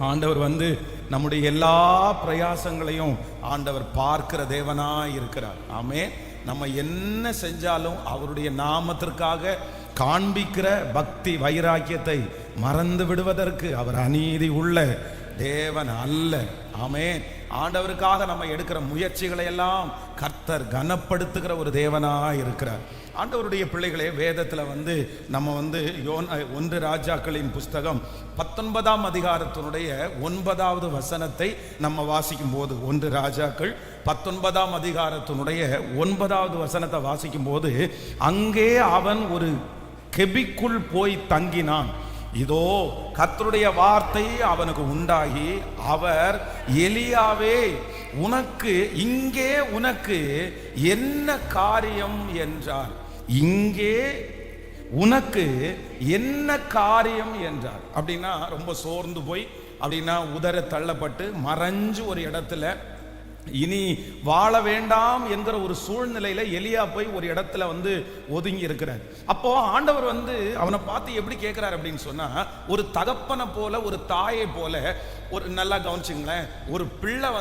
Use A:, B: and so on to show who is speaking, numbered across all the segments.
A: ஆண்டவர் நம்முடைய எல்லா பிரயாசங்களையும் ஆண்டவர் பார்க்கிற தேவனாய் இருக்கிறார். ஆமே. நம்ம என்ன செஞ்சாலும் அவருடைய நாமத்திற்காக காண்பிக்கிற பக்தி வைராக்கியத்தை மறந்து விடுவதற்கு அவர் அநீதி உள்ள தேவன் அல்ல. ஆமே. ஆண்டவருக்காக நம்ம எடுக்கிற முயற்சிகளை எல்லாம் கர்த்தர் கனப்படுத்துகிற ஒரு தேவனாய் இருக்கிறார். ஆண்டவருடைய பிள்ளைகளே, வேதத்தில் நம்ம 1 ராஜாக்களின் புஸ்தகம் 19ஆம் அதிகாரத்தினுடைய 9வது வசனத்தை நம்ம வாசிக்கும் போது, 1 ராஜாக்கள் 19ஆம் அதிகாரத்தினுடைய 9வது வசனத்தை வாசிக்கும் போது, அங்கே அவன் ஒரு கெபிக்குள் போய் தங்கினான். இதோ கர்த்தருடைய வார்த்தை அவனுக்கு உண்டாகி, அவர் எலியாவே, இங்கே உனக்கு என்ன காரியம் என்றார். இங்கே உனக்கு என்ன காரியம் என்றார். அப்படின்னா ரொம்ப சோர்ந்து போய், அப்படின்னா உதற தள்ளப்பட்டு மறைஞ்சு ஒரு இடத்துல இனி வாழ வேண்டாம் என்கிற ஒரு சூழ்நிலையில எலியா போய் ஒரு இடத்துல ஒதுங்கி இருக்கிறார். அப்போ ஆண்டவர் அவனை பார்த்து எப்படி கேட்கிறார் அப்படின்னு சொன்னா, ஒரு தகப்பனை போல, ஒரு தாயை போல, ஒரு நல்லா கவனிச்சுங்களேன், ஒரு பிள்ளை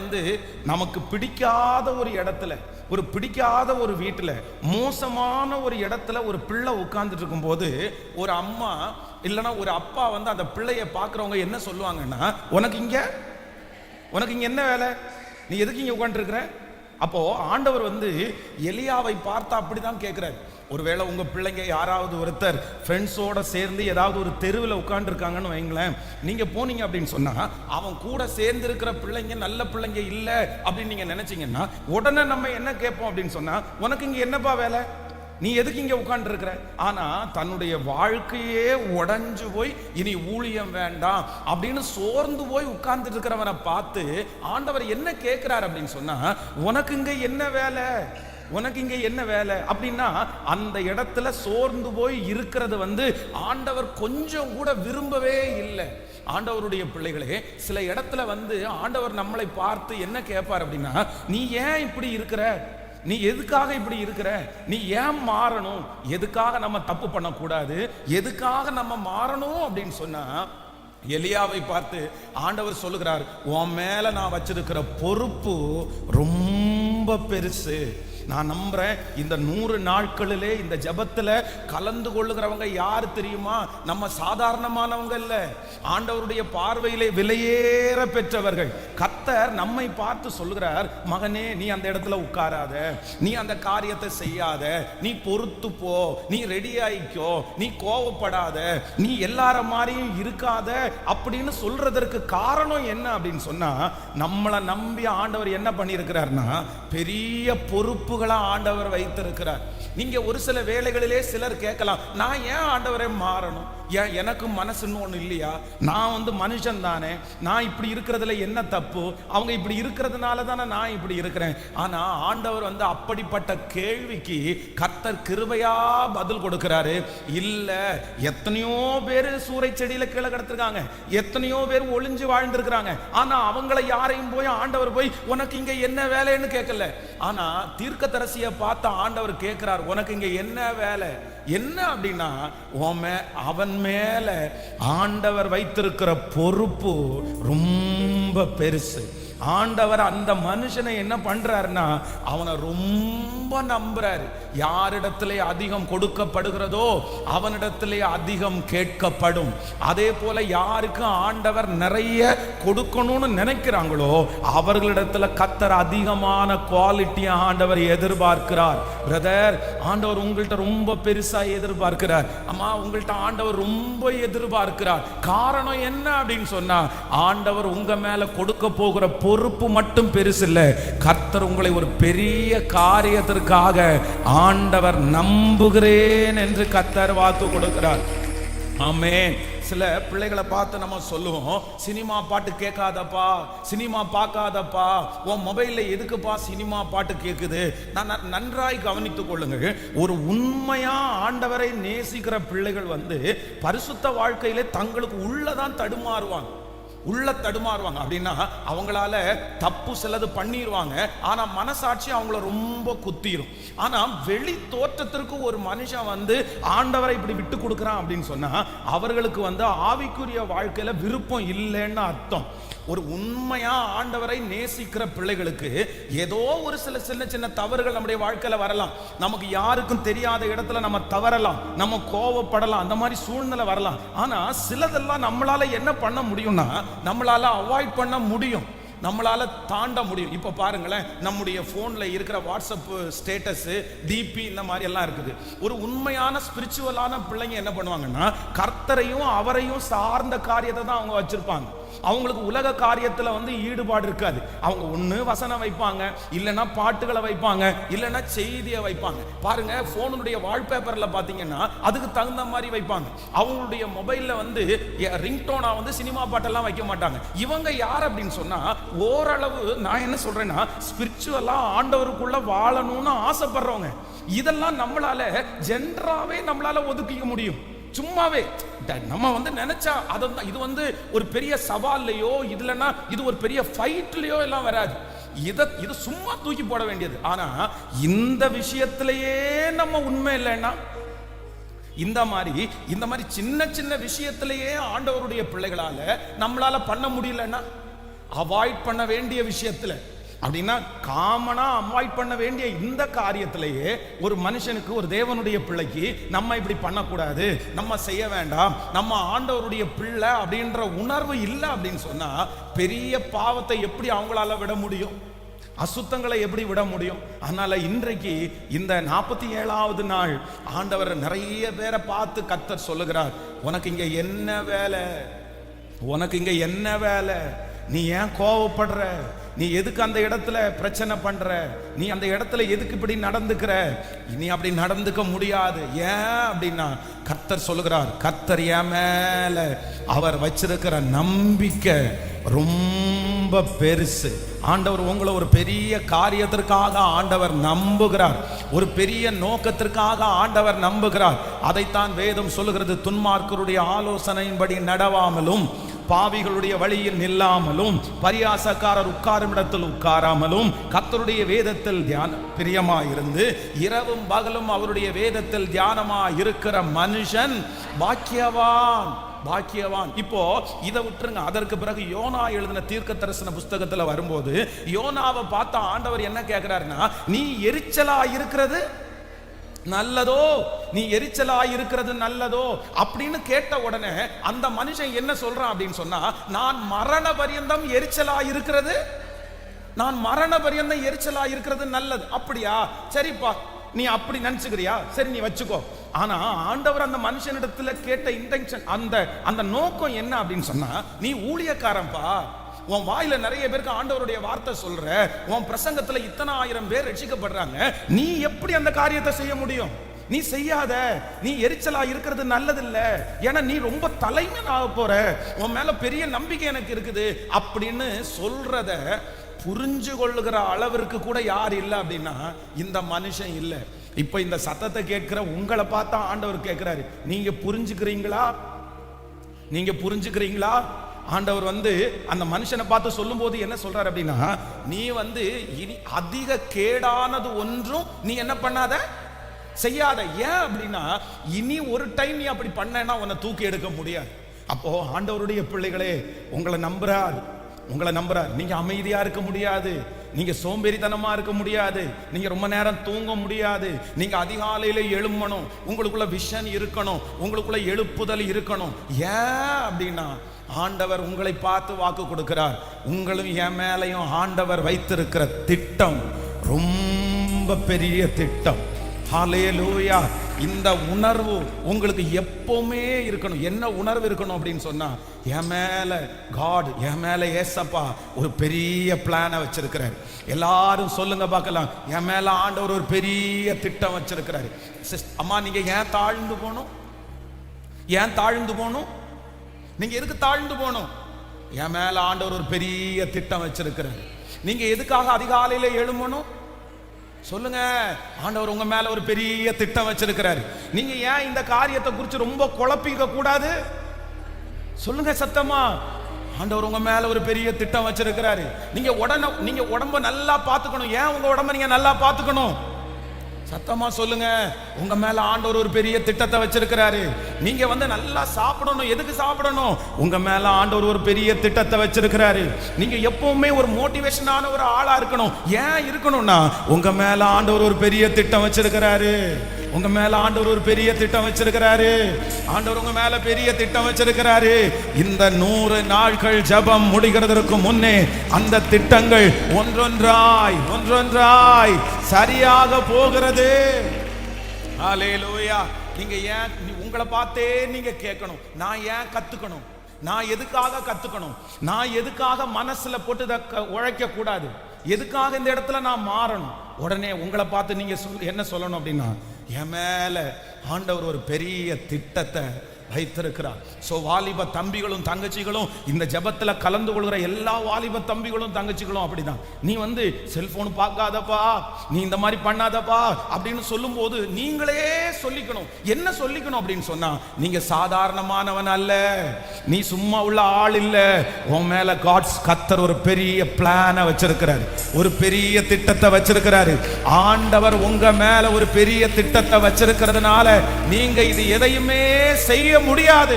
A: நமக்கு பிடிக்காத ஒரு இடத்துல, ஒரு பிடிக்காத ஒரு வீட்டுல, மோசமான ஒரு இடத்துல ஒரு பிள்ளை உட்கார்ந்துட்டு இருக்கும் போது, ஒரு அம்மா இல்லைன்னா ஒரு அப்பா அந்த பிள்ளைய பார்க்குறவங்க என்ன சொல்லுவாங்கன்னா, உனக்கு இங்க என்ன வேலை, நீ எதுக்கு இங்க உட்காந்துருக்கிற? அப்போ ஆண்டவர் எலியாவை பார்த்தா அப்படிதான் கேட்கிறார். ஒருவேளை உங்க பிள்ளைங்க யாராவது ஒருத்தர் ஃப்ரெண்ட்ஸோட சேர்ந்து ஏதாவது ஒரு தெருவில் உட்காந்துருக்காங்கன்னு வைங்களேன், நீங்க போனீங்க அப்படின்னு சொன்னா, அவன் கூட சேர்ந்து இருக்கிற பிள்ளைங்க நல்ல பிள்ளைங்க இல்லை அப்படின்னு நீங்க நினைச்சீங்கன்னா, உடனே நம்ம என்ன கேட்போம் அப்படின்னு சொன்னா, உனக்கு இங்க என்னப்பா வேலை, நீ எதுக்கு இங்க உட்கார்ந்து இருக்கிற? ஆனா தன்னுடைய வாழ்க்கையே உடைஞ்சு போய் இனி ஊழியம் வேண்டாம் அப்படின்னு சோர்ந்து போய் உட்கார்ந்துட்டு இருக்கிறவனை பார்த்து ஆண்டவர் என்ன கேட்கிறார் அப்படின்னு சொன்னா, உனக்கு இங்க என்ன வேலை, உனக்கு இங்க என்ன வேலை அப்படின்னா, அந்த இடத்துல சோர்ந்து போய் இருக்கிறது ஆண்டவர் கொஞ்சம் கூட விரும்பவே இல்லை. ஆண்டவருடைய பிள்ளைகளே, சில இடத்துல ஆண்டவர் நம்மளை பார்த்து என்ன கேட்பார் அப்படின்னா, நீ ஏன் இப்படி இருக்கிற, நீ எதுக்காக இப்படி இருக்கிற, நீ ஏன் மாறணும், எதுக்காக நம்ம தப்பு பண்ணக்கூடாது, எதுக்காக நம்ம மாறணும் அப்படின்னு சொன்னா, எலியாவை பார்த்து ஆண்டவர் சொல்லுகிறார், உன் மேல நான் வச்சிருக்கிற பொறுப்பு ரொம்ப பெருசு. நான் நம்புறேன் இந்த 100 நாட்களிலே இந்த ஜபத்துல கலந்து கொள்ளுகிறவங்க யார் தெரியுமா? நம்ம சாதாரணமானவங்க இல்ல, ஆண்டவருடைய பார்வையிலே விலையேற பெற்றவர்கள். கர்த்தர் நம்மை பார்த்து சொல்லுகிறார், மகனே நீ அந்த இடத்துல உட்காராத, நீ அந்த காரியத்தை செய்யாத, நீ பொறுத்து போ, நீ ரெடி ஆயிக்கோ, நீ கோவப்படாத, நீ எல்லார மாதிரியும் இருக்காத அப்படின்னு சொல்றதற்கு காரணம் என்ன அப்படின்னு சொன்னா, நம்மளை நம்பி ஆண்டவர் என்ன பண்ணி இருக்கிறார்னா, பெரிய பொறுப்பு ஆண்டவர் வைத்திருக்கிறார். நீங்க ஒரு சில வேளைகளிலே சிலர் கேட்கலாம், நான் ஏன் ஆண்டவரே மாறணும், ஏன் எனக்கு மனசுன்னு ஒண்ணு இல்லையா, நான் மனுஷன் தானே, நான் இப்படி இருக்கிறதுல என்ன தப்பு, அவங்க இப்படி இருக்கிறதுனால தானே நான் இப்படி இருக்கிறேன். ஆனா ஆண்டவர் அப்படிப்பட்ட கேள்விக்கு கர்த்தர் கிருபையா பதில் கொடுக்கிறாரு. இல்ல, எத்தனையோ பேர் சூறை செடியில கீழே கிடத்திருக்காங்க, எத்தனையோ பேர் ஒளிஞ்சு வாழ்ந்திருக்கிறாங்க, ஆனா அவங்களை யாரையும் போய் ஆண்டவர் போய் உனக்கு இங்க என்ன வேலைன்னு கேட்கல. ஆனா தீர்க்கதரிசியை பார்த்த ஆண்டவர் கேட்கிறார், உனக்கு இங்க என்ன வேலை, என்ன அப்படின்னா, அவன் மேல ஆண்டவர் வைத்திருக்கிற பொறுப்பு ரொம்ப பெருசு. ஆண்டவர் அந்த மனுஷனை என்ன பண்றாருன்னா, அவனை ரொம்ப நம்புறாரு. யாரிடத்திலே அதிகம் கொடுக்கப்படுகிறதோ அவனிடத்திலே அதிகம் கேட்கப்படும். அதே போல யாருக்கு ஆண்டவர் நிறைய கொடுக்கணும்னு நினைக்கிறாங்களோ அவர்களிடத்துல கர்த்தர் அதிகமான குவாலிட்டியை ஆண்டவர் எதிர்பார்க்கிறார். பிரதர், ஆண்டவர் உங்கள்கிட்ட ரொம்ப பெருசா எதிர்பார்க்கிறார். அம்மா, உங்கள்கிட்ட ஆண்டவர் ரொம்ப எதிர்பார்க்கிறார். காரணம் என்ன அப்படின்னு சொன்னா, ஆண்டவர் உங்க மேல கொடுக்க போகிற பொறுப்பு மட்டும் பெருசு இல்ல, கர்த்தர் உங்களை ஒரு பெரிய காரியத்திற்காக ஆண்டவர் நம்புகிறேன் என்று கர்த்தர் வாக்கு கொடுக்கிறார். ஆமென். சில பிள்ளைகளை பார்த்து நம்ம சொல்லுவோம், சினிமா பாட்டு கேட்காதப்பா, சினிமா பார்க்காதப்பா, உன் மொபைல்ல எதுக்குப்பா சினிமா பாட்டு கேட்குது. நான் நன்றாய் கவனித்துக் கொள்ளுங்கள், ஒரு உண்மையா ஆண்டவரை நேசிக்கிற பிள்ளைகள் பரிசுத்த வாழ்க்கையிலே தங்களுக்கு உள்ளதான் தடுமாறுவாங்க. உள்ள தடுமாறுவாங்க. அப்படின்னா அவங்களால தப்பு சிலது பண்ணிடுவாங்க, ஆனா மனசாட்சி அவங்கள ரொம்ப குத்திரும். ஆனா வெளி தோற்றத்திற்கு ஒரு மனுஷன் வந்து ஆண்டவரை இப்படி விட்டு கொடுக்குறான் அப்படின்னு சொன்னா அவர்களுக்கு வந்து ஆவிக்குரிய வாழ்க்கையில விருப்பம் இல்லைன்னு அர்த்தம். ஒரு உண்மையா ஆண்டவரை நேசிக்கிற பிள்ளைகளுக்கு ஏதோ ஒரு சில சின்ன சின்ன தவறுகள் நம்முடைய வாழ்க்கையில வரலாம். நமக்கு யாருக்கும் தெரியாத இடத்துல நம்ம தவறலாம், நம்ம கோவப்படலாம், அந்த மாதிரி சூழ்நிலை வரலாம். ஆனா சிலதெல்லாம் நம்மளால என்ன பண்ண முடியும்னா நம்மளால அவாய்ட் பண்ண முடியும், நம்மளால தாண்ட முடியும். இப்ப பாருங்களேன், நம்முடைய போன்ல இருக்கிற வாட்ஸ்அப் ஸ்டேட்டஸ், டிபி இந்த மாதிரி எல்லாம் இருக்குது. ஒரு உண்மையான ஸ்பிரிச்சுவலான பிள்ளைங்க என்ன பண்ணுவாங்கன்னா கர்த்தரையும் அவரையும் சார்ந்த காரியத்தை தான் அவங்க வச்சிருப்பாங்க. அவங்களுக்கு உலக காரியத்துல வந்து ஈடுபாடு இருக்காது. அவங்க ஒண்ணு வசனம் வைப்பாங்க, இல்லைன்னா பாட்டுகளை வைப்பாங்க, இல்லைன்னா செய்தியை வைப்பாங்க. பாருங்க, போனுடைய வால்பேப்பர்ல பாத்தீங்கன்னா அதுக்கு தகுந்த மாதிரி வைப்பாங்க. அவங்களுடைய மொபைல்ல வந்து ரிங்டோனா வந்து சினிமா பாட்டெல்லாம் வைக்க மாட்டாங்க. இவங்க யார் அப்படின்னு சொன்னா ஓரளவு நான் என்ன சொல்றேன்னா ஸ்பிரிச்சுவலா ஆண்டவருக்குள்ள வாழணும்னு ஆசைப்படுறவங்க. இதெல்லாம் நம்மளால ஜென்ராவே நம்மளால ஒதுக்கிக்க முடியும். சும்மாவே நம்ம வந்து நினைச்சா அதான். இது வந்து ஒரு பெரிய சவால்லையோ இல்லைன்னா இது ஒரு பெரிய ஃபைட்லயோ எல்லாம் வராது. இது சும்மா தூக்கி போட வேண்டியது. ஆனா இந்த விஷயத்திலேயே நம்ம உண்மை இல்லைன்னா இந்த மாதிரி சின்ன சின்ன விஷயத்திலேயே ஆண்டவருடைய பிள்ளைகளால நம்மளால பண்ண முடியலன்னா அவாய்ட் பண்ண வேண்டிய விஷயத்துல அப்படின்னா காமனா அவாய்ட் பண்ண வேண்டிய இந்த காரியத்திலேயே ஒரு மனுஷனுக்கு, ஒரு தேவனுடைய பிள்ளைக்கு நம்ம இப்படி பண்ணக்கூடாது, நம்ம செய்ய வேண்டாம், நம்ம ஆண்டவருடைய பிள்ளை அப்படின்ற உணர்வு இல்லை அப்படின்னு சொன்னா பெரிய பாவத்தை எப்படி அவங்களால விட முடியும்? அசுத்தங்களை எப்படி விட முடியும்? அதனால இன்றைக்கு இந்த 47வது நாள் ஆண்டவர் நிறைய பேரை பார்த்து கர்த்தர் சொல்லுகிறார், உனக்கு இங்க என்ன வேலை? உனக்கு இங்க என்ன வேலை? நீ ஏன் கோவப்படுற? நீ எதுக்கு அந்த இடத்துல பிரச்சனை பண்ற? நீ அந்த இடத்துல எதுக்கு இப்படி நடந்துக்கிற? நீ அப்படி நடந்துக்க முடியாது. ஏன் அப்படின்னா கர்த்தர் சொல்லுகிறார், கர்த்தர் என் மேல அவர் வச்சிருக்கிற நம்பிக்கை ரொம்ப பெருசு. ஆண்டவர் உங்களை ஒரு பெரிய காரியத்திற்காக ஆண்டவர் நம்புகிறார், ஒரு பெரிய நோக்கத்திற்காக ஆண்டவர் நம்புகிறார். அதைத்தான் வேதம் சொல்லுகிறது, துன்மார்க்கருடைய ஆலோசனையின்படி நடவாமலும் பாவிகளுடைய வழியில் நில்லாமலும் பரியாசக்காரர் உட்காரும் இடத்தில் உட்காராமலும் கர்த்தருடைய வேதத்தில் பிரியமாயிருந்து இரவும் பகலும் அவருடைய வேதத்தில் தியானமாய் இருக்கிற மனுஷன் பாக்கியவான். பாக்கியவான். இப்போ இதை விட்டுருங்க. அதற்கு பிறகு யோனா எழுதின தீர்க்க தரிசன புஸ்தகத்துல வரும்போது யோனாவை பார்த்தா ஆண்டவர் என்ன கேட்கிறாருன்னா, நீ எரிச்சலா இருக்கிறது நல்லதோ, நீ எரிச்சலா இருக்கிறது நல்லதோ அப்படின்னு கேட்ட உடனே அந்த மனுஷன் என்ன சொல்றான் அப்படின்னு சொன்னா, நான் மரண பரியந்தம் எரிச்சலா இருக்கிறது, நான் மரண பரியந்தம் எரிச்சலா இருக்கிறது நல்லது. அப்படியா? சரிப்பா, நீ அப்படி நினைச்சுக்கிறியா? சரி, நீ வச்சுக்கோ. ஆனா ஆண்டவர் அந்த மனுஷனிடத்துல கேட்ட இன்டென்ஷன், அந்த நோக்கம் என்ன அப்படின்னு சொன்னா, நீ ஊழியக்காரன்பா, உன் வாயில நிறைய பேருக்கு ஆண்டவருடைய வார்த்தை சொல்ற, உன் பிரசங்கத்துல இத்தனை ஆயிரம் பேர் ரட்சிக்கப்படுறாங்க, நீ எப்படி அந்த காரியத்தை செய்ய முடியும்? நீ செய்யாத. நீ எரிச்சலா இருக்கிறது நல்லதில்ல, ஏன்னா நீ ரொம்ப தலைமையாக ஆக போற, உன் மேல பெரிய நம்பிக்கை எனக்கு இருக்குது அப்படின்னு சொல்றத புரிஞ்சு கொள்ளுகிற அளவிற்கு கூட யார் இல்லை அப்படின்னா இந்த மனுஷன் இல்லை. இப்ப இந்த சத்தத்தை கேட்கிற உங்களை பார்த்தா ஆண்டவர் கேட்கிறாரு, நீங்க புரிஞ்சுக்கிறீங்களா? நீங்க புரிஞ்சுக்கிறீங்களா? ஆண்டவர் வந்து அந்த மனுஷனை பார்த்து சொல்லும் போது என்ன சொல்றாரு அப்படின்னா, நீ வந்து இனி அதிக கேடானது ஒன்றும் நீ என்ன பண்ணாத, செய்யாத. ஏன் அப்படின்னா இனி ஒரு டைம் நீ அப்படி பண்ணனா உன்னை தூக்கி எடுக்க முடியாது. அப்போ ஆண்டவருடைய பிள்ளைகளே, உங்களை நம்புறார். நீங்க அமைதியா இருக்க முடியாது, நீங்க சோம்பேறித்தனமா இருக்க முடியாது, நீங்க ரொம்ப நேரம் தூங்க முடியாது, நீங்க அதிகாலையில எழும்பணும், உங்களுக்குள்ள விஷன் இருக்கணும், உங்களுக்குள்ள எழுப்புதல் இருக்கணும். ஏன் அப்படின்னா ஆண்டவர் உங்களை பார்த்து வாக்கு கொடுக்கிறார், உங்களும் என் மேலையும் ஆண்டவர் வைத்திருக்கிற திட்டம் ரொம்ப பெரிய திட்டம். ஹல்லேலூயா. இந்த உணர்வு உங்களுக்கு எப்பவுமே இருக்கணும். என்ன உணர்வு இருக்கணும் அப்படின்னு சொன்னா, என் மேல காட், என் மேல ஏசப்பா ஒரு பெரிய பிளானை வச்சிருக்கிறார். எல்லாரும் சொல்லுங்க பார்க்கலாம், என் மேல ஆண்டவர் ஒரு பெரிய திட்டம் வச்சிருக்கிறாரு. அம்மா, நீங்க ஏன் தாழ்ந்து போகணும்? ஏன் தாழ்ந்து போகணும்? நீங்க எதுக்கு தாழ்ந்து போகணும்? என் மேல ஆண்டவர் ஒரு பெரிய திட்டம் வச்சிருக்கிறாரு. நீங்க எதுக்காக அதிகாலையில எழும்பணும்? சொல்லுங்க, ஆண்டவர் உங்க மேல ஒரு பெரிய திட்டம் வச்சிருக்கிறாரு. நீங்க ஏன் இந்த காரியத்தை குறித்து ரொம்ப குழப்பிக்க கூடாது? சொல்லுங்க சத்தமா. ஆண்டவர் உங்க மேல ஒரு பெரிய திட்டம் வச்சிருக்கிறாரு. நீங்க உடம்ப நல்லா பாத்துக்கணும். ஏன் உங்க உடம்ப நீங்க நல்லா பாத்துக்கணும்? சத்தமா சொல்லுங்க. உங்க மேல ஆண்டவர் ஒரு பெரிய திட்டத்தை வச்சிருக்கிறாரு. நீங்க நல்லா சாப்பிடணும். எதுக்கு சாப்பிடணும்? உங்க மேல ஆண்டவர் ஒரு பெரிய திட்டத்தை வச்சிருக்கிறாரு. நீங்க எப்பவுமே ஒரு மோட்டிவேஷனான ஒரு ஆளா இருக்கணும். ஏன் இருக்கணும்னா உங்க மேல ஆண்டவர் ஒரு பெரிய திட்டம் வச்சிருக்கிறாரு. உங்க மேல ஆண்டவர் ஒரு பெரிய திட்டம் வச்சிருக்கிறாரு. ஆண்டவர் உங்க மேல பெரிய திட்டம் வச்சிருக்கிறாரு. இந்த 100 நாட்கள் ஜெபம் முடிகிறதற்கு முன்னே அந்த திட்டங்கள் ஒன்றொன்றாய் சரியாக போகிறது. ஹல்லேலூயா. நீங்க ஏன் உங்களை பார்த்தே நீங்க கேட்கணும், நான் ஏன் கத்துக்கணும்? நான் எதுக்காக கத்துக்கணும்? நான் எதுக்காக மனசுல போட்டு உழைக்க கூடாது? எதுக்காக இந்த இடத்துல நான் மாறணும்? உடனே உங்களை பார்த்து நீங்க என்ன சொல்லணும் அப்படின்னா, என் மேல ஆண்டவர் ஒரு பெரிய திட்டத்தை வைத்திருக்கிறார். சோ வாலிப தம்பிகளும் தங்கச்சிகளும், இந்த ஜெபத்துல கலந்து கொள்கிற எல்லா வாலிப தம்பிகளும் தங்கச்சிகளும் அப்படிதான். நீ செல்போன் பார்க்காதப்பா, நீ இந்த மாதிரி பண்ணாதப்பா அப்படின்னு சொல்லும் போது நீங்களே சொல்லிக்கணும். என்ன சொல்லிக்கணும் அப்படின்னு சொன்னா, நீங்க சாதாரணமானவன் அல்ல, நீ சும்மா உள்ள ஆள் இல்ல. உன் மேல கர்த்தர் ஒரு பெரிய பிளான வச்சிருக்கிறாரு, ஒரு பெரிய திட்டத்தை வச்சிருக்கிறாரு. ஆண்டவர் உங்க மேல ஒரு பெரிய திட்டத்தை வச்சிருக்கிறதுனால நீங்க இது எதையுமே செய்ய முடியாது.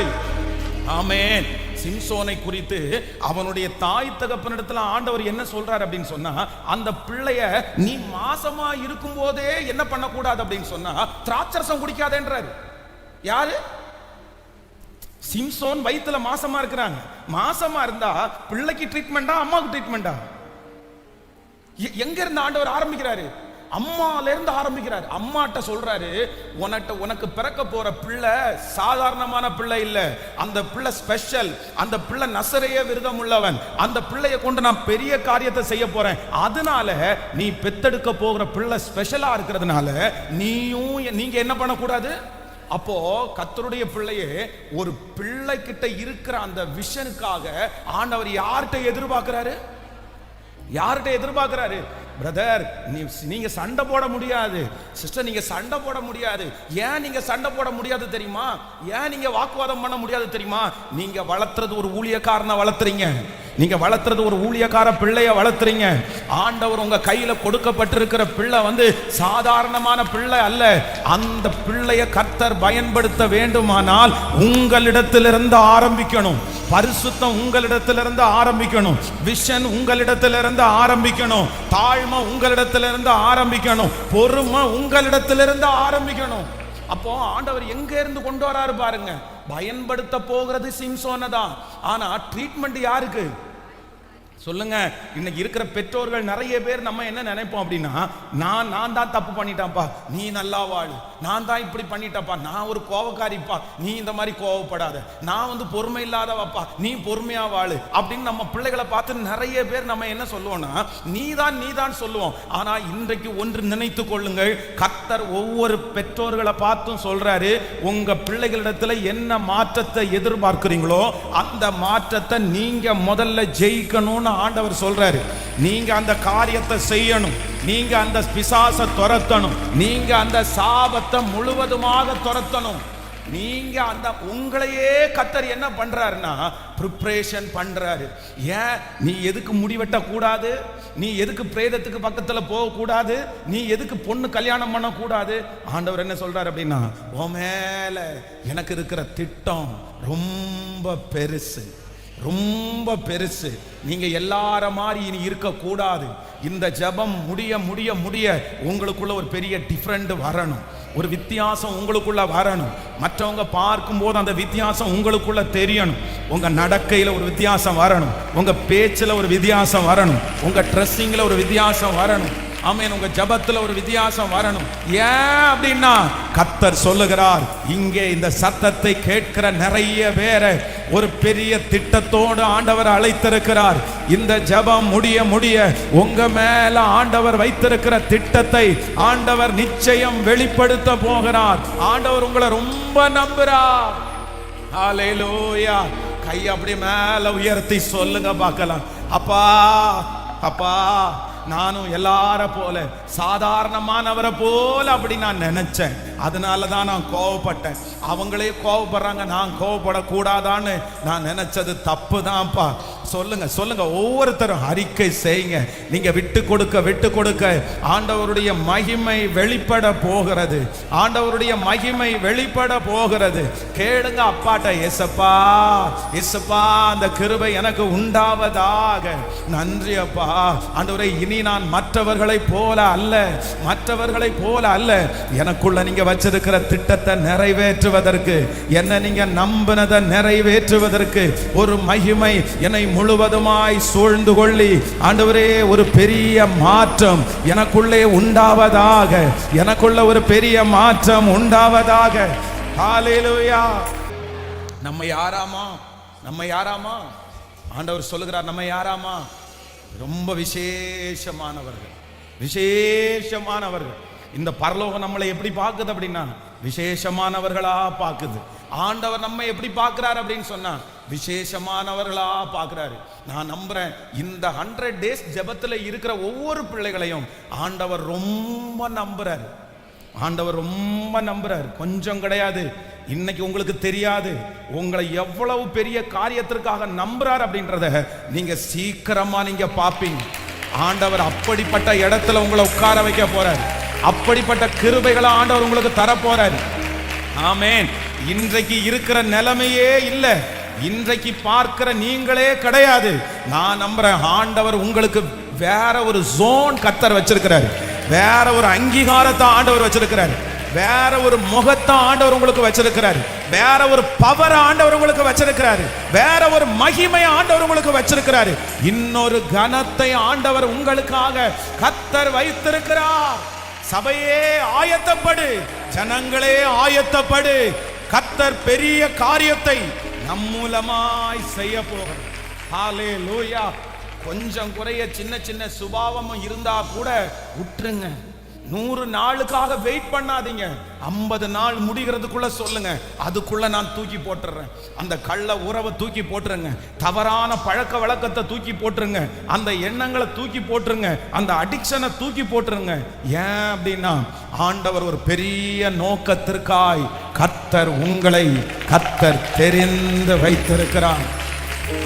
A: ஆமென். சிம்சோனை குறித்து அவனுடைய தாய் தகப்பனிடத்துல ஆண்டவர் என்ன சொல்றாரு அப்படின்னு சொன்னா, அந்த பிள்ளைய நீ மாசமா இருக்கும் போதே என்ன பண்ண கூடாது அப்படின்னு சொன்னா, திராட்சரசம் குடிக்காதேன்றாரு. யாரு? சிம்சோன் வயித்துல மாசமா இருக்கிறாங்க. மாசமா இருந்தா பிள்ளைக்கு ட்ரீட்மெண்டா, அம்மாவுக்கு ட்ரீட்மெண்டா? எங்க இருந்து ஆண்டவர் ஆரம்பிக்கிறாரு? அம்மால இருந்து ஆரம்பிக்கிறார். அம்மாட்ட சொல்றாரு, உனக்கு பிறக்க போற பிள்ளை சாதாரணமான பிள்ளை இல்ல, அந்த பிள்ளை ஸ்பெஷல், அந்த பிள்ளை நசரேய விரதம் உள்ளவன், அந்த பிள்ளைய கொண்டு நான் பெரிய காரியத்தை செய்ய போறேன். அதனால நீ பெத்தெடுக்க போகிற பிள்ளை ஸ்பெஷலா இருக்கிறதுனால நீங்க என்ன பண்ணக்கூடாது? அப்போ கர்த்தருடைய பிள்ளையே, ஒரு பிள்ளை கிட்ட இருக்கிற அந்த விஷனுக்காக ஆண்டவர் யார்கிட்ட எதிர்பார்க்கிறாரு? யார்கிட்ட எதிர்பார்க்கிறாரு? பிரதர், நீங்க சண்டை போட முடியாது. சிஸ்டர், நீங்க சண்டை போட முடியாது. ஏன் நீங்க சண்டை போட முடியாது தெரியுமா? ஏன் நீங்க வாக்குவாதம் பண்ண முடியாது தெரியுமா? நீங்க வளர்த்துறது ஒரு ஊழியக்காரனை வளர்த்துறீங்க. நீங்க வளர்த்துறது ஒரு ஊழியக்கார பிள்ளைய வளர்த்துறீங்க. ஆண்டவர் உங்க கையில கொடுக்கப்பட்டிருக்கிற பிள்ளை சாதாரணமான பிள்ளை அல்ல. அந்த பிள்ளைய கர்த்தர் பயன்படுத்த வேண்டுமானால் உங்களிடத்திலிருந்து ஆரம்பிக்கணும். பரிசுத்தம் உங்களிடத்திலிருந்து ஆரம்பிக்கணும். விஷன் உங்களிடத்திலிருந்து ஆரம்பிக்கணும். தாழ்மை உங்களிடத்திலிருந்து ஆரம்பிக்கணும். பொறுமை உங்களிடத்திலிருந்து ஆரம்பிக்கணும். அப்போ ஆண்டவர் எங்க இருந்து கொண்டு வராரு பாருங்க. பயன்படுத்த போகிறது சிம்சோனை தான். ஆனா ட்ரீட்மெண்ட் யாருக்கு? சொல்லுங்க. இன்னைக்கு இருக்கிற பெற்றோர்கள் நிறைய பேர் நம்ம என்ன நினைப்போம் அப்படின்னா, நான் தான் தப்பு பண்ணிட்டேன்ப்பா, நீ நல்லா வாழு. நான் தான் இப்படி பண்ணிட்டப்பா, நான் ஒரு கோவக்காரிப்பா, நீ இந்த மாதிரி கோவப்படாத. நான் பொறுமை இல்லாதவப்பா, நீ பொறுமையா வாழு அப்படின்னு நம்ம பிள்ளைகளை பார்த்து நிறைய பேர் நம்ம என்ன சொல்லுவோம்னா, நீதான் சொல்லுவோம். ஆனா இன்றைக்கு ஒன்று நினைத்து கொள்ளுங்கள், கர்த்தர் ஒவ்வொரு பெற்றோர்களை பார்த்தும் சொல்றாரு, உங்க பிள்ளைகளிடத்துல என்ன மாற்றத்தை எதிர்பார்க்கிறீங்களோ அந்த மாற்றத்தை நீங்க முதல்ல ஜெயிக்கணும்னு ஆண்டவர் சொல்றாரு. நீங்க அந்த காரியத்தை செய்யணும். நீங்க அந்த பிசாசை துரத்தணும். நீங்க அந்த சாபத்தை முழுவதுமாக துரத்தணும். நீங்க அந்த உங்களையே கர்த்தர் என்ன பண்றாருன்னா ப்ரிப்பரேஷன் பண்றாரு. ஏன் நீ எதுக்கு முடிவெட்ட கூடாது? நீ எதுக்கு பிரேதத்துக்கு பக்கத்துல போக கூடாது? நீ எதுக்கு பொண்ணு கல்யாணம் பண்ண கூடாது? ஆண்டவர் என்ன சொல்றாரு அப்படின்னா, உன் மேல எனக்கு இருக்கிற திட்டம் ரொம்ப பெருசு, ரொம்ப பெருசு. நீங்க எல்லார மாதிரி இனி இருக்க கூடாது. இந்த ஜெபம் முடிய முடிய முடிய உங்களுக்குள்ள ஒரு பெரிய டிஃபரண்ட் வரணும். ஒரு வித்தியாசம் உங்களுக்குள்ள வரணும். மற்றவங்க பார்க்கும்போது அந்த வித்தியாசம் உங்களுக்குள்ள தெரியணும். உங்க நடக்கையில ஒரு வித்தியாசம் வரணும். உங்க பேச்சுல ஒரு வித்தியாசம் வரணும். உங்க ட்ரெஸ்ஸிங்ல ஒரு வித்தியாசம் வரணும். ஆமென். உங்க ஜெபத்துல ஒரு வித்தியாசம் வரணும். ஏன் அப்படின்னா கர்த்தர் சொல்லுகிறார், இங்கே இந்த சத்தத்தை கேட்கிற நிறைய பேரை ஒரு பெரிய திட்டத்தோடு ஆண்டவர் அழைத்திருக்கிறார். இந்த ஜெபம் முடிய முடிய உங்க மேல ஆண்டவர் வைத்திருக்கிற திட்டத்தை ஆண்டவர் நிச்சயம் வெளிப்படுத்த போகிறார். ஆண்டவர் உங்களை ரொம்ப நம்புறார். ஹல்லேலூயா. கை அப்படி மேல உயர்த்தி சொல்லுங்க பார்க்கலாம், அப்பா அப்பா நானும் எல்லார போல சாதாரணமானவரை போல அப்படி நான் நினைச்சேன். அதனால தான் நான் கோவப்பட்டேன். அவங்களே கோவப்படுறாங்க, நான் கோவப்படக்கூடாதான்னு நான் நினைச்சது தப்பு தான்ப்பா. சொல்லுங்க சொல்லுங்க, ஒவ்வொருத்தரும் அறிக்கை செய்யுங்க. நீங்க விட்டு கொடுக்க ஆண்டவருடைய மகிமை வெளிப்பட போகிறது. ஆண்டவருடைய மகிமை வெளிப்பட போகிறது. கேளுங்க அப்பாட்ட, ஏசப்பா ஏசப்பா அந்த கிருபை எனக்கு உண்டாவதாக. நன்றி அப்பா ஆண்டவரே, இனி நான் மற்றவர்களை போல அல்ல, எனக்குள்ள நீங்க வச்சிருக்கிற திட்டத்தை நிறைவேற்றுவதற்கு, என்ன நீங்க நம்பினதை நிறைவேற்றுவதற்கு ஒரு மகிமை என்னை முழுவதுமாய் சூழ்ந்து கொள்ளி ஆண்டவரே ஒரு பெரிய மாற்றம் எனக்குள்ளே உண்டாவதாக, எனக்குள்ள ஒரு பெரிய மாற்றம் உண்டாவதாக. ஹல்லேலூயா. நம்ம யாராமா ஆண்டவர் சொல்லுகிறார், நம்ம யாராமா? ரொம்ப விசேஷமானவர்கள். இந்த பரலோகம் நம்மளை எப்படி பார்க்குது அப்படின்னா விசேஷமானவர்களா பார்க்குது. ஆண்டவர் நம்ம எப்படி பார்க்கிறார் அப்படின்னு சொன்னா விசேஷமானவர்களா பார்க்கிறாரு. நான் நம்புறேன் இந்த 100 days ஜெபத்துல இருக்கிற ஒவ்வொரு பிள்ளைகளையும் ஆண்டவர் ரொம்ப நம்புறாரு. கொஞ்சம் கிடையாது. இன்னைக்கு உங்களுக்கு தெரியாது உங்களை எவ்வளவு பெரிய காரியத்திற்காக நம்புறார் அப்படின்றத நீங்க சீக்கிரமா நீங்க பாப்பீங்க. ஆண்டவர் அப்படிப்பட்ட இடத்துல உங்களை உட்கார வைக்க போறார். அப்படிப்பட்ட கிருபைகளை ஆண்டவர் உங்களுக்கு தர போறார். ஆமென். இன்றைக்கு இருக்கிற நிலைமையே இல்ல, இன்றைக்கு பார்க்கிற நீங்களே கிடையாது. நான் நம்புறேன் ஆண்டவர் உங்களுக்கு வேற ஒரு ஜோன் கர்த்தர் வச்சிருக்கிறார். வேற ஒரு அங்கீகாரத்தை ஆண்டவர் வச்சிருக்கிறார். வேற ஒரு முகத்தை ஆண்டவர் உங்களுக்கு வச்சிருக்கிறார். வேற ஒரு பவர் ஆண்டவர் உங்களுக்கு வச்சிருக்கிறார். வேற ஒரு மகிமை ஆண்டவர் உங்களுக்கு வச்சிருக்கிறார். இன்னொரு கனத்தை ஆண்டவர் உங்களுக்காக கர்த்தர் வைத்திருக்கிறார். சபையே ஆயத்தப்படு, ஜனங்களே ஆயத்தப்படு. கர்த்தர் பெரிய காரியத்தை நம் மூலமாய் செய்ய போகிறார். ஹல்லேலூயா. கொஞ்சம் குறைய சின்ன சுபாவமும் இருந்தா கூட விட்டுருங்க. 100 நாளுக்காக வெயிட் பண்ணாதீங்க. 50 நாள் முடிகிறதுக்குள்ள சொல்லுங்க, அதுக்குள்ள நான் தூக்கி போட்டுறேன். அந்த கள்ள உறவை தூக்கி போட்டுருங்க. தவறான பழக்க வழக்கத்தை தூக்கி போட்டுருங்க. அந்த எண்ணங்களை தூக்கி போட்டுருங்க. அந்த அடிக்ஷனை தூக்கி போட்டுருங்க. ஏன் அப்படின்னா ஆண்டவர் ஒரு பெரிய நோக்கத்திற்காய் கர்த்தர் தெரிந்து வைத்திருக்கிறார்.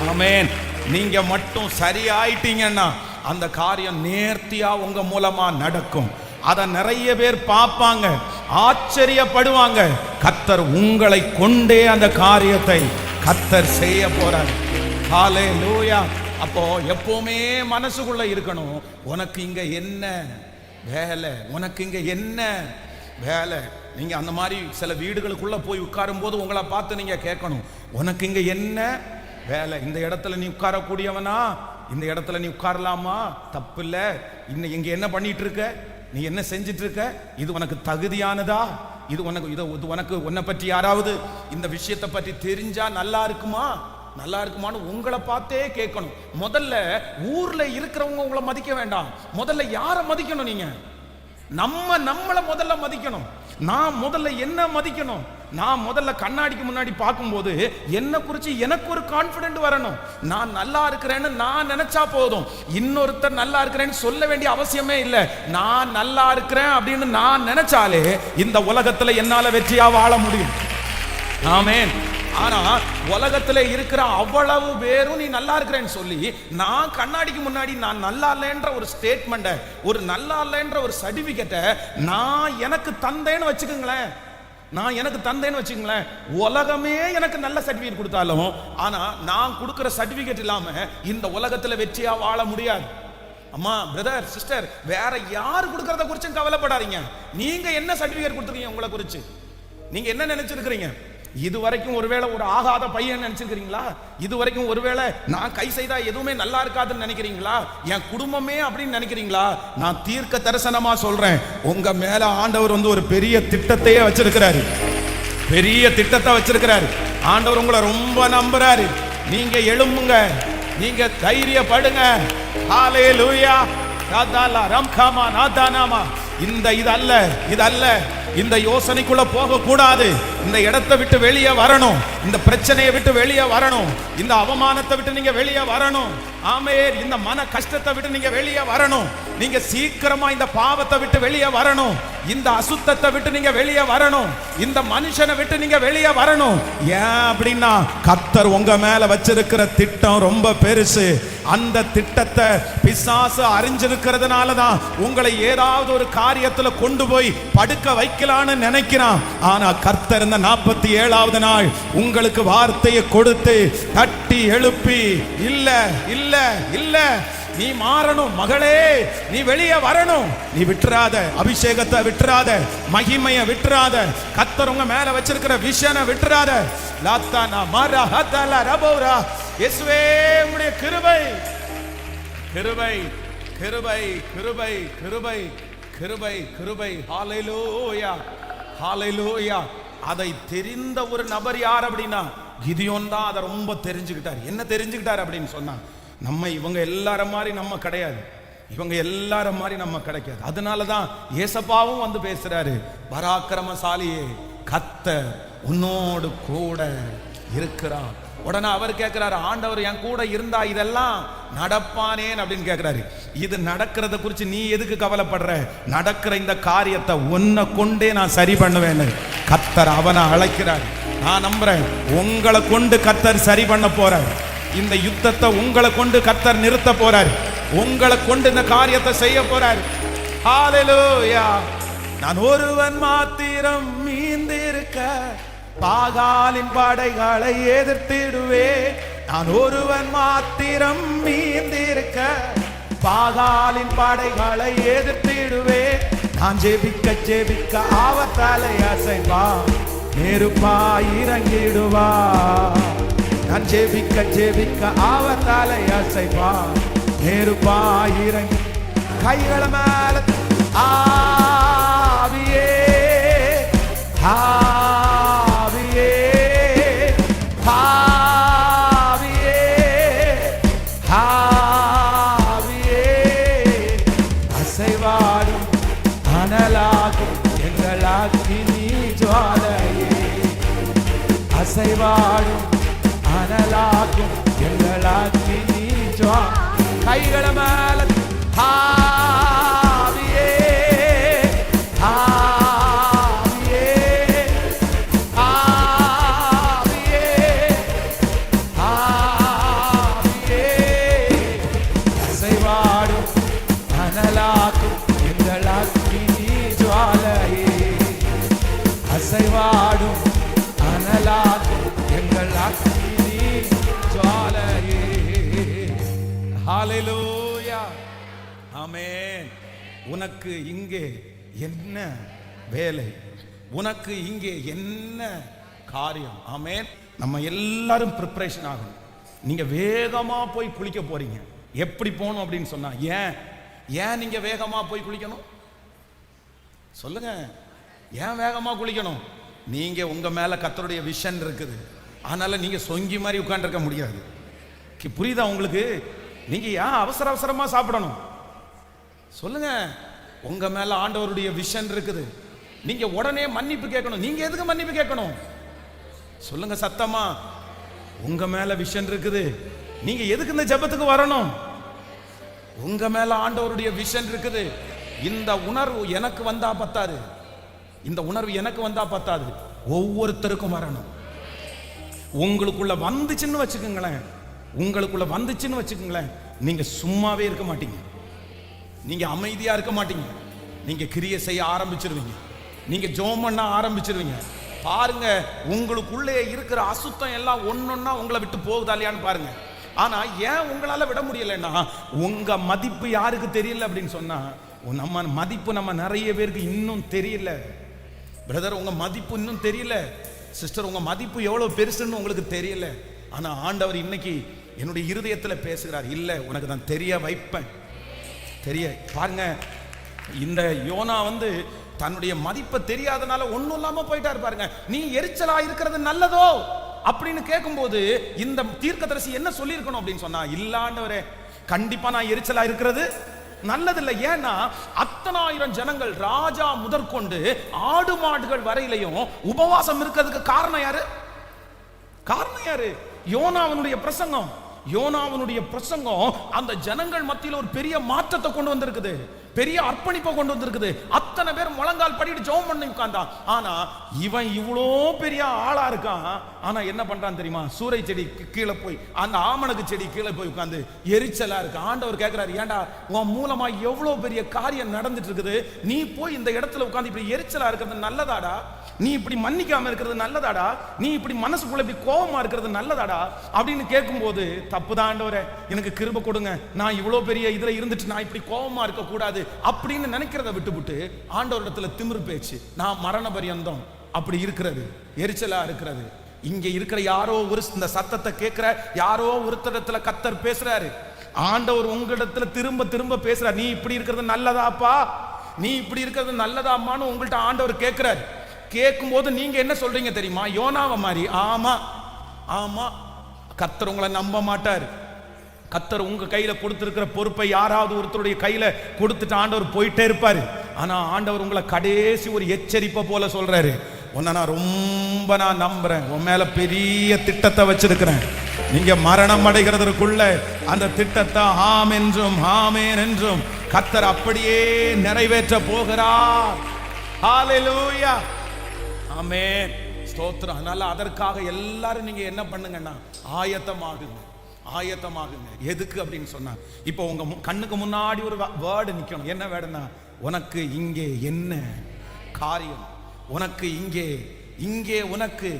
A: ஆமென். நீங்க மட்டும் சரியாயிட்டீங்கன்னா அந்த காரியம் நேர்த்தியா உங்க மூலமா நடக்கும். அதை நிறைய பேர் பார்ப்பாங்க, ஆச்சரியப்படுவாங்க. கர்த்தர் உங்களை கொண்டே அந்த காரியத்தை கர்த்தர் செய்ய போறார். ஹல்லேலூயா. அப்போ எப்பவுமே மனசுக்குள்ள இருக்கணும், உனக்கு இங்க என்ன வேலை, உனக்கு இங்க என்ன வேலை. நீங்க அந்த மாதிரி சில வீடுகளுக்குள்ள போய் உட்காரும் போது உங்களை பார்த்து நீங்க கேட்கணும், உனக்கு இங்க என்ன வேலை? இந்த இடத்துல நீ உட்காரக்கூடியவனா? இந்த இடத்துல நீ உட்காரலாமா? தப்பு இல்ல. இன்னும் இங்க என்ன பண்ணிட்டு இருக்க? நீ என்ன செஞ்சிட்டு இருக்க? இது உனக்கு தகுதியானதா? இது உனக்கு உன்னை பற்றி யாராவது இந்த விஷயத்தை பற்றி தெரிஞ்சா நல்லா இருக்குமான்னு உங்களை பார்த்தே கேட்கணும். முதல்ல ஊர்ல இருக்கிறவங்க உங்களை மதிக்க வேண்டாம். முதல்ல யாரை மதிக்கணும்? நீங்க நம்மளை முதல்ல மதிக்கணும். நான் முதல்ல என்ன மதிக்கணும்? நான் முதல்ல கண்ணாடிக்கு முன்னாடி பார்க்கும்போது என்ன குறிச்சு எனக்கு ஒரு கான்பிடென்ட் வரணும். நான் நல்லா இருக்கிறேன்னு நான் நினைச்சா போதும். இன்னொருத்தர் நல்லா இருக்கிறேன்னு சொல்ல வேண்டிய அவசியமே இல்லை. நான் நல்லா இருக்கிறேன் அப்படின்னு நான் நினைச்சாலே இந்த உலகத்துல என்னால வெற்றியா வாழ முடியும். ஆமென். ஆனா உலகத்துல இருக்கிற அவ்வளவு பேரும் நீ நல்லா இருக்கிறேன்னு சொல்லி நான் கண்ணாடிக்கு முன்னாடி நான் நல்லா இல்லைன்ற ஒரு ஸ்டேட்மெண்ட, ஒரு நல்லா இல்லைன்ற ஒரு சர்டிபிகேட்டை நான் எனக்கு தந்தேன்னு வச்சுக்கோங்களேன். உலகமே எனக்கு நல்ல சர்டிபிகேட் கொடுத்தாலும் ஆனா நான் கொடுக்கிற சர்டிபிகேட் இல்லாம இந்த உலகத்துல வெற்றியா வாழ முடியாது. அம்மா, பிரதர், சிஸ்டர், வேற யாரு கொடுக்கறத குறிச்சும் கவலைப்படாதீங்க. நீங்க என்ன சர்டிபிகேட் கொடுத்துருக்கீங்க? உங்களை குறிச்சு நீங்க என்ன நினைச்சிருக்கிறீங்க? இது வரைக்கும் ஒருவேளை ஒரு ஆகாத பையன் நினைச்சிருக்கிறீங்களா? இது வரைக்கும் ஒருவேளை நான் கை செய்தா எதுவுமே நல்லா இருக்காதுன்னு நினைக்கிறீங்களா? என் குடும்பமே அப்படின்னு நினைக்கிறீங்களா? நான் தீர்க்க தரிசனமா சொல்றேன், உங்க மேல ஆண்டவர் ஒரு பெரிய திட்டத்தையே வச்சிருக்கிறாரு. பெரிய திட்டத்தை வச்சிருக்கிறாரு. ஆண்டவர் உங்களை ரொம்ப நம்புறாரு. நீங்க எழும்புங்க, நீங்க தைரியப்படுங்க. ஹல்லேலூயா. ராதாலா ரம்காமா நாதானாமா. இது அல்ல இந்த யோசனைக்குள்ள போக கூடாது. இந்த இடத்தை விட்டு வெளியே வரணும். இந்த பிரச்சனையை விட்டு வெளியே வரணும். இந்த அவமானத்தை விட்டு நீங்க வெளியே வரணும். ஆமென். இந்த மன கஷ்டத்தை விட்டு நீங்க வெளியே வரணும். நீங்க சீக்கிரமா இந்த பாவத்தை விட்டு வெளியே வரணும். இந்த அசுத்தத்தை விட்டு நீங்க வெளியே வரணும். இந்த மனுஷனை விட்டு நீங்க வெளியே வரணும். ஏன் அப்படின்னா கர்த்தர் உங்க மேல வச்சிருக்கிற திட்டம் ரொம்ப பெருசு. அந்த திட்டத்தை பிசாசு அறிஞ்சிருக்கிறதுனால தான் உங்களை ஏதாவது ஒரு காரியத்துல கொண்டு போய் படுக்க வைக்கலான்னு நினைக்கிறான். ஆனா கர்த்தர் இந்த 47வது நாள் உங்களுக்கு வார்த்தையை கொடுத்து தட்டி எழுப்பி, இல்ல இல்ல இல்ல, நீ மாறணும் மகளே, நீ வெளியே வரணும். நீ விட்டுறாத, அபிஷேகத்தை விட்டுறாத, மகிமையை விட்டுறாத, கர்த்தர் உங்க மேல வச்சிருக்கிற விஷனை விட்டுறாத. லாத்தானா மாரா ஹதலா ரபோரா. இயேசுவே உம்முடைய கிருபை கிருபை கிருபை கிருபை கிருபை கிருபை கிருபை. ஹalleluya ஹalleluya. அதை தெரிந்த ஒரு நபர் யார் அப்படின்னா கிதியோன் தான். அதை ரொம்ப தெரிஞ்சுக்கிட்டார். என்ன தெரிஞ்சுக்கிட்டார் அப்படின்னு சொன்னா, நம்ம இவங்க எல்லாரும் மாதிரி நம்ம கிடையாது, இவங்க எல்லாரும் மாதிரி நம்ம கிடைக்காது. அதனாலதான் ஏசப்பாவும் வந்து பேசுறாரு, பராக்கிரமசாலியே கர்த்தர் உன்னோடு கூட இருக்கிறார். உடனே அவர் கேட்கிறாரு, ஆண்டவர் என் கூட இருந்தா இதெல்லாம் நடப்பானேன் அப்படின்னு கேட்கிறாரு. இது நடக்கிறத குறித்து நீ எதுக்கு கவலைப்படுற? நடக்கிற இந்த காரியத்தை உன்னை கொண்டே நான் சரி பண்ணுவேன்னு கர்த்தர் அவனை அழைக்கிறார். நான் நம்புறேன் உங்களை கொண்டு கர்த்தர் சரி பண்ண போறார். இந்த யுத்தத்தை உங்களை கொண்டு கர்த்தர் நிறுத்த போறார். உங்களை கொண்டு இந்த காரியத்தை செய்ய போறார். ஹalleluya. நான் ஒருவன் மாத்திரம் மீந்திருக்க பாகாலின் படைகளை எதிர்த்திடுவே. நான் ஒருவன் மாத்திரம் மீந்திருக்க பாகாலின் படைகளை எதிர்த்திடுவே. நான் ஜெபிக்க ஜெபிக்க அவர் தலை அசைவா, நெருப்பாய் இறங்கிடுவா. நான் ஜெபிக்க ஜெபிக்க அவர் தலை அசைவா, நெருப்பாய் இறங்கி. கைகளை மேல ஆவியே ஆவியே ஆவியே ஆவியே. அசைவாடும் அனலாகும் எங்கள் அக்கினி ஜுவாலையே. அசைவாடும் அனலாகும் எங்கள் அக்கினி ஜுவாலை. கைகளை மேல ஆவியே ஆவியே ஆவியே ஆவியே. அசைவாடும் அனலாகும் எங்கள் அக்கினி ஜுவாலையே. அசைவாடும் அனலாகும் எங்கள் அக்கினி ஜுவாலையே. ஹalleluya ஆமென். உனக்கு இங்கே என்ன வேலை? உனக்கு இங்கே என்ன காரியம்? ஆமென். நம்ம எல்லாரும் ப்ரிப்பரேஷன் ஆகணும். நீங்க வேகமா போய் குளிக்க போறீங்க. எப்படி போகணும் அப்படின்னு சொன்னா, ஏன் நீங்க வேகமா போய் குளிக்கணும் சொல்லுங்க? ஏன் வேகமா குளிக்கணும்? நீங்க உங்க மேல கர்த்தருடைய விஷன் இருக்குது. அதனால நீங்க சொங்கி மாதிரி உட்கார்ந்திருக்க முடியாது. புரியுதா உங்களுக்கு? நீங்க ஏன் அவசர அவசரமா சாப்பிடணும் சொல்லுங்க? உங்க மேல ஆண்டவருடைய விஷன் இருக்குது. நீங்க உடனே மன்னிப்பு கேட்கணும். நீங்க எதுக்கு மன்னிப்பு கேட்கணும் சொல்லுங்க சத்தமா? உங்க மேல விஷன் இருக்குது. நீங்க எதுக்கு இந்த ஜெபத்துக்கு வரணும்? உங்க மேல ஆண்டவருடைய விஷன் இருக்குது. இந்த உணர்வு எனக்கு வந்தா பத்தாது. இந்த உணர்வு எனக்கு வந்தா பத்தாது. ஒவ்வொருத்தருக்கும் வரணும். உங்களுக்குள்ள வந்துச்சுன்னு வச்சுக்கோங்களேன், உங்களுக்குள்ள வந்துச்சுன்னு வச்சுக்கோங்களேன், நீங்க சும்மாவே இருக்க மாட்டீங்க. நீங்க அமைதியா இருக்க மாட்டீங்க. நீங்க கிரியை செய்ய ஆரம்பிச்சிருவீங்க. நீங்க ஜெபம் பண்ண ஆரம்பிச்சிருவீங்க. பாருங்க, உங்களுக்குள்ளே இருக்கிற அசுத்தம் எல்லாம் ஒன்னொன்னா உங்களை விட்டு போகுதா இல்லையான்னு பாருங்க. ஆனா ஏன் உங்களால விட முடியலன்னா, உங்க மதிப்பு யாருக்கு தெரியல அப்படின்னு சொன்னா, நம்ம மதிப்பு நம்ம நிறைய பேருக்கு இன்னும் தெரியல. பிரதர், உங்க மதிப்பு இன்னும் தெரியல. சிஸ்டர், உங்க மதிப்பு எவ்வளவு பெருசுன்னு உங்களுக்கு தெரியல. ஆனா ஆண்டவர் இன்னைக்கு என்னுடைய இருதயத்தில் பேசுகிறார். இல்ல, உனக்கு நான் தெரிய வைப்பேன். தெரிய பாருங்க, இந்த யோனா வந்து தன்னுடைய மதிப்பை தெரியாதனால ஒன்றும் இல்லாம போயிட்டாரு. பாருங்க, நீ எரிச்சலா இருக்கிறது நல்லதோ அப்படின்னு கேட்கும்போது இந்த தீர்க்கதரிசி என்ன சொல்லியிருக்கணும் அப்படின்னு சொன்னா, இல்லாண்டவரே கண்டிப்பா நான் எரிச்சலா இருக்கிறது நல்லதில்லை. ஏன்னா அத்தனாயிரம் ஜனங்கள் ராஜா முதற்கொண்டு ஆடு மாடுகள் வரையிலையும் உபவாசம் இருக்கிறதுக்கு காரணம் யாரு? காரணம் யாரு? யோனாவினுடைய பிரசங்கம். யோனாவினுடைய பிரசங்கம் அந்த ஜனங்கள் மத்தியில் ஒரு பெரிய மாற்றத்தை கொண்டு வந்திருக்குது, பெரிய அர்ப்பணிப்பை கொண்டு வந்திருக்குது. அத்தனை பேர் முழங்கால் படிட்டு ஜெபம் பண்ணி உட்கார்ந்தான். ஆனா இவன் இவ்வளோ பெரிய ஆளா இருக்கான். ஆனா என்ன பண்றான் தெரியுமா? சூறை செடி கீழே போய், அந்த ஆமணக்கு செடி கீழே போய் உட்கார்ந்து எரிச்சலா இருக்கு. ஆண்டவர் கேட்கிறாரு, ஏண்டா உன் மூலமா எவ்வளவு பெரிய காரியம் நடந்துட்டு இருக்குது, நீ போய் இந்த இடத்துல உட்கார்ந்து இப்படி எரிச்சலா இருக்கிறது நல்லதாடா? நீ இப்படி மன்னிக்காம இருக்கிறது நல்லதாடா? நீ இப்படி மனசுக்குள்ள இப்படி கோபமா இருக்கிறது நல்லதாடா அப்படின்னு கேட்கும்போது, தப்புதான் ஆண்டவரே, எனக்கு கிருபை கொடுங்க, நான் இவ்வளவு பெரிய இதுல இருந்துட்டு நான் இப்படி கோபமா இருக்க கூடாது அப்படின்னு நினைக்கிறத விட்டுவிட்டு ஆண்டவரிடத்துல திமிரு பேச்சு, நான் மரண பரியந்தம் அப்படி இருக்கிறது, எரிச்சலா இருக்கிறது. இங்க இருக்கிற யாரோ ஒரு இந்த சத்தத்தை கேட்கிற யாரோ ஒருத்தரிடத்துல கர்த்தர் பேசுறாரு. ஆண்டவர் உங்களிடத்துல திரும்ப திரும்ப பேசுறாரு, நீ இப்படி இருக்கிறது நல்லதாப்பா, நீ இப்படி இருக்கிறது நல்லதாம்மான்னு உங்கள்கிட்ட ஆண்டவர் கேட்கிறாரு. கேட்கும் போது நீங்க என்ன சொல்றீங்க தெரியுமா? யோனாவை மாதிரி, ஆமா ஆமா, கர்த்தர் உங்களை நம்ப மாட்டார். கர்த்தர் உங்க கையில கொடுத்திருக்கிற பொறுப்பை யாராவது ஒருத்தருடைய கையில கொடுத்துட்டு ஆண்டவர் போயிட்டே இருப்பாரு. ஆனா ஆண்டவர் உங்களை கடைசி ஒரு எச்சரிப்பை போல சொல்றாரு, உன்னை நான் ரொம்ப நம்புறேன், உன் மேல பெரிய திட்டத்தை வச்சிருக்கிறேன். நீங்க மரணம் அடைகிறதுக்குள்ள அந்த திட்டத்தை ஆம் என்றும் ஆமேன் என்றும் கர்த்தர் அப்படியே நிறைவேற்ற போகிறார். ஹல்லேலூயா, ஆமென், ஸ்தோத்திரம். அதனால அதற்காக எல்லாரும் நீங்க என்ன பண்ணுங்கன்னா ஆயத்தமாகுங்க, ஆயத்தமாகுங்க. எதுக்கு அப்படின்னு சொன்னா, இப்போ உங்க கண்ணுக்கு முன்னாடி ஒரு வேர்டு நிக்கணும். என்ன வேர்டுனா, உனக்கு இங்கே என்ன காரியம், உனக்கு இங்கே உனக்கு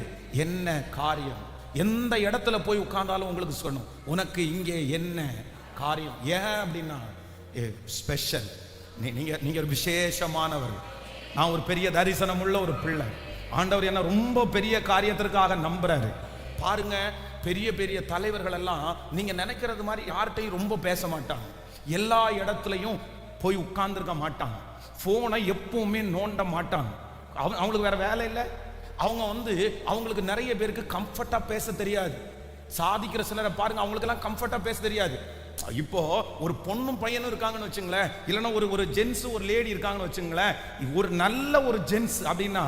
A: என்ன காரியம். எந்த இடத்துல போய் உட்கார்ந்தாலும் உங்களுக்கு சொல்லணும், உனக்கு இங்கே என்ன காரியம். ஏன் அப்படின்னா ஸ்பெஷல், நீங்க ஒரு விசேஷமானவர். நான் ஒரு பெரிய தரிசனம் உள்ள ஒரு பிள்ளை. ஆண்டவர் என்ன ரொம்ப பெரிய காரியத்திற்காக நம்புறாரு. பாருங்க, பெரிய பெரிய தலைவர்கள் எல்லாம் நீங்க நினைக்கிறது மாதிரி யார்கிட்டையும் ரொம்ப பேச மாட்டாங்க, எல்லா இடத்துலையும் போய் உட்கார்ந்துருக்க மாட்டாங்க, போனை எப்பவுமே நோண்ட மாட்டாங்க. அவங்களுக்கு வேற வேலை இல்லை. அவங்க அவங்களுக்கு நிறைய பேருக்கு கம்ஃபர்ட்டா பேச தெரியாது. சாதிக்கிற சிலரை பாருங்க, அவங்களுக்கு எல்லாம் கம்ஃபர்ட்டா பேச தெரியாது. இப்போ ஒரு பொண்ணும் பையனும் இருக்காங்கன்னு வச்சுங்களேன், இல்லைன்னா ஒரு ஜென்ஸ் ஒரு லேடி இருக்காங்கன்னு வச்சுங்களேன். ஒரு நல்ல ஒரு ஜென்ஸ் அப்படின்னா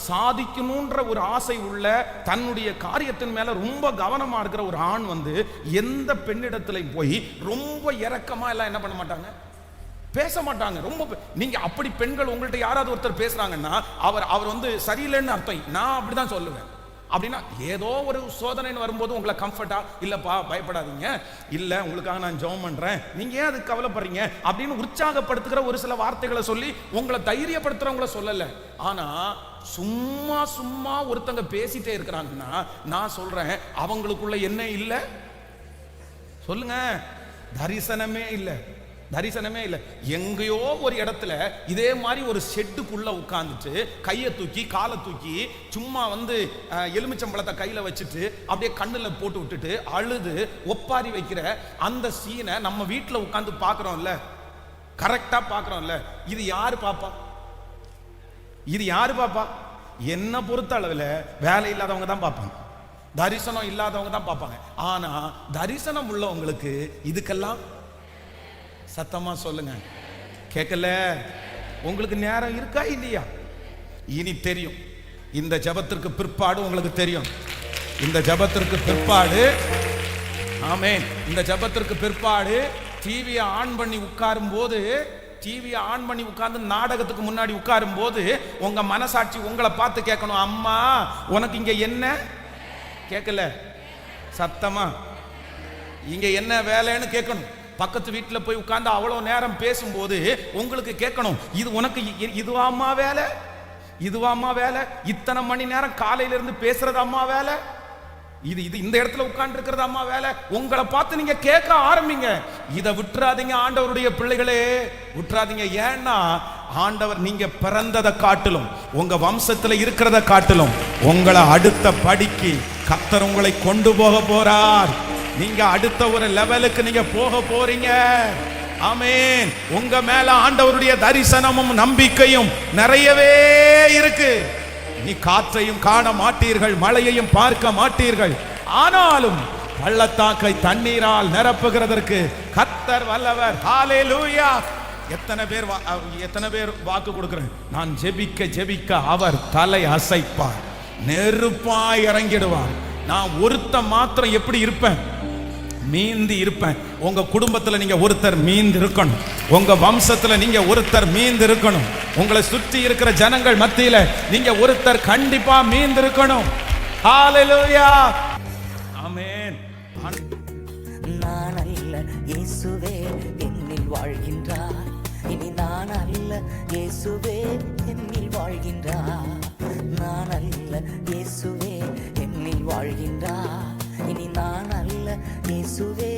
A: சாதிக்கணுன்ற ஒரு ஆசை உள்ள, தன்னுடைய காரியத்தின் மேல ரொம்ப கவனமா இருக்கிற ஒரு ஆண் எந்த பெண்ணிடத்துல போய் ரொம்ப இரக்கமா எல்லாம் என்ன பண்ண மாட்டாங்க, பேச மாட்டாங்க. ரொம்ப நீங்க அப்படி பெண்கள் உங்கள்கிட்ட யாராவது ஒருத்தர் பேசுறாங்கன்னா அவர் சரியில்லைன்னு அர்த்தம். நான் அப்படிதான் சொல்லுவேன். அப்படின்னா ஏதோ ஒரு சோதனைன்னு வரும்போது உங்களை கம்ஃபர்ட்டா, இல்லப்பா பயப்படாதீங்க, இல்ல உங்களுக்காக நான் ஜெபம் பண்றேன், நீங்க ஏன் அதுக்கு கவலைப்படுறீங்க அப்படின்னு உற்சாகப்படுத்துகிற ஒரு சில வார்த்தைகளை சொல்லி உங்களை தைரியப்படுத்துறவங்கள சொல்லல. ஆனா சும்மா சும்மா ஒருத்தங்க பேசிட்டே இருக்கிறாங்கன்னா நான் சொல்றேன், அவங்களுக்குள்ள என்ன இல்லை சொல்லுங்க? தரிசனமே இல்லை, தரிசனமே இல்லை. எங்கேயோ ஒரு இடத்துல இதே மாதிரி ஒரு ஷெட்டுக்குள்ள உட்கார்ந்துட்டு கையை தூக்கி காலை தூக்கி சும்மா எலுமிச்சம்பழத்தை கையில வச்சுட்டு அப்படியே கண்ணுல போட்டு விட்டுட்டு அழுது ஒப்பாரி வைக்கிற அந்த சீனை நம்ம வீட்டில் உட்கார்ந்து பார்க்கிறோம்ல, கரெக்டா பார்க்கிறோம்ல. இது யாரு பாப்பா? இது யாரு பாப்பா? என்ன பொறுத்த அளவில் வேலை இல்லாதவங்க தான் பார்ப்பாங்க, தரிசனம் இல்லாதவங்க தான் பார்ப்பாங்க. ஆனா தரிசனம் உள்ளவங்களுக்கு இதுக்கெல்லாம் சத்தமா சொல்லுங்க, கேட்கல? உங்களுக்கு நேரம் இருக்கா இல்லையா? இனி தெரியும். இந்த ஜெபத்திற்கு பிற்பாடு உங்களுக்கு தெரியும். இந்த ஜெபத்திற்கு பிற்பாடு, ஆமென், இந்த ஜெபத்திற்கு பிற்பாடு டிவியை ஆன் பண்ணி உட்காரும் போது, டிவியை ஆன் பண்ணி உட்கார்ந்து நாடகத்துக்கு முன்னாடி உட்காரும் போது உங்க மனசாட்சி உங்களை பார்த்து கேட்கணும், அம்மா உனக்கு இங்க என்ன? கேட்கல? சத்தமா இங்க என்ன வேலைன்னு கேட்கணும். பக்கத்து வீட்டில் போய் உட்கார்ந்து அவ்வளோ நேரம் பேசும்போது உங்களுக்கு கேட்கணும், இது உனக்கு இதுவாம்மா வேலை, இதுவாம்மா வேலை, இத்தனை மணி நேரம் காலையில இருந்து பேசுறது அம்மா வேலை, இது இந்த இடத்துல உட்கார்ந்து இருக்கிறது அம்மா வேலை. உங்களை பார்த்து நீங்க கேட்க ஆரம்பிங்க. இதை விட்டுறாதீங்க ஆண்டவருடைய பிள்ளைகளே, விட்டுறாதீங்க. ஏன்னா ஆண்டவர் நீங்க பிறந்ததை காட்டிலும் உங்க வம்சத்துல இருக்கிறத காட்டிலும் உங்களை அடுத்த படிக்கு கர்த்தர் உங்களை கொண்டு போக போறார். நீங்க அடுத்த ஒரு லெவலுக்கு நீங்க போக போறீங்க. ஆமென். உங்க மேல ஆண்டவருடைய தரிசனமும் நம்பிக்கையும் நிறையவே இருக்கு. நீ காற்றையும் காண மாட்டீர்கள், மழையையும் பார்க்க மாட்டீர்கள், ஆனாலும் பள்ளத்தாக்கை தண்ணீரால் நிரப்புகிறதற்கு கர்த்தர் வல்லவர். ஹல்லேலூயா. எத்தனை பேர் வாக்கு கொடுக்கிறேன், நான் ஜெபிக்க ஜெபிக்க அவர் தலை அசைப்பார், நெருப்பாய் இறங்கிடுவார். நான் ஒருத்த மாத்திரம் எப்படி இருப்பேன், மீந்து இருப்பேன். உங்க குடும்பத்துல நீங்க ஒருத்தர் மீந்து இருக்கணும், உங்க வம்சத்துல நீங்க ஒருத்தர் மீந்து இருக்கணும், உங்களை சுற்றி இருக்கிற ஜனங்கள் மத்தியில நீங்க ஒருத்தர் கண்டிப்பா மீந்து இருக்கணும். ஹalleluya, ஆமென்.
B: நான் அல்ல இயேசுவே என்னில் வாழ்கின்றார், இனி நான் அல்ல இயேசுவே என்னில் வாழ்கின்றார். நான் அல்ல இயேசுவே என்னில் வாழ்கின்றார், இனி நான் அல்ல இயேசுவே